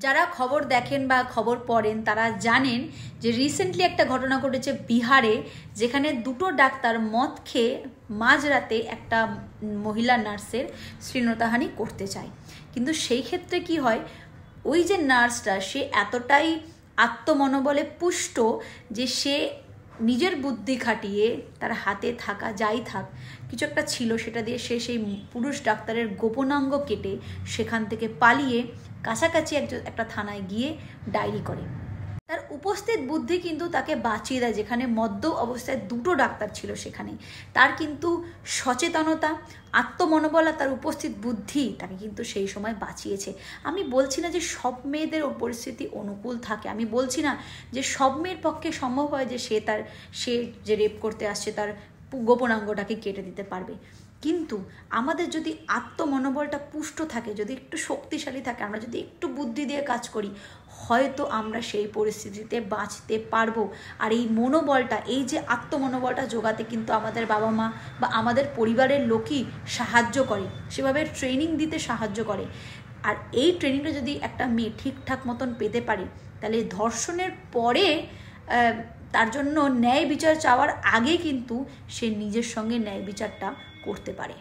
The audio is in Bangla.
যারা খবর দেখেন বা খবর পড়েন তারা জানেন যে রিসেন্টলি একটা ঘটনা ঘটেছে বিহারে, যেখানে দুটো ডাক্তার মদ খেয়ে মাঝরাতে একটা মহিলা নার্সের শ্লীলতাহানি করতে চায়। কিন্তু সেই ক্ষেত্রে কি হয়, ওই যে নার্সটা সে এতটাই আত্মমনোবলে পুষ্ট যে সে নিজের বুদ্ধি খাটিয়ে তার হাতে থাকা যাই থাক কিছু একটা ছিল সেটা দিয়ে সে সেই পুরুষ ডাক্তারের গোপনাঙ্গ কেটে সেখান থেকে পালিয়ে কাছাকাছি একটা থানায় গিয়ে ডায়েরি করে। তার উপস্থিত বুদ্ধি কিন্তু তাকে বাঁচিয়ে দেয়, যেখানে মদ্য অবস্থায় দুটো ডাক্তার ছিল সেখানে। তার কিন্তু সচেতনতা, আত্মমনোবল আর তার উপস্থিত বুদ্ধি তাকে কিন্তু সেই সময় বাঁচিয়েছে। আমি বলছি না যে সব মেয়েদের পরিস্থিতি অনুকূল থাকে, আমি বলছি না যে সব মেয়ের পক্ষে সম্ভব হয় যে সে যে রেপ করতে আসছে তার গোপনাঙ্গটাকে কেটে দিতে পারবে। কিন্তু আমাদের যদি আত্মমনোবলটা পুষ্ট থাকে, যদি একটু শক্তিশালী থাকে, আমরা যদি একটু বুদ্ধি দিয়ে কাজ করি, হয়তো আমরা সেই পরিস্থিতিতে বাঁচতে পারবো। আর এই মনোবলটা, এই যে আত্মমনোবলটা জোগাতে কিন্তু আমাদের বাবা মা বা আমাদের পরিবারের লোকই সাহায্য করে, সেভাবে ট্রেনিং দিতে সাহায্য করে। আর এই ট্রেনিংটা যদি একটা মেয়ে ঠিকঠাক মতন পেতে পারে, তাহলে ধর্ষণের পরে তার জন্য ন্যায় বিচার চাওয়ার আগে কিন্তু সে নিজের সঙ্গে ন্যায় বিচারটা করতে পারে।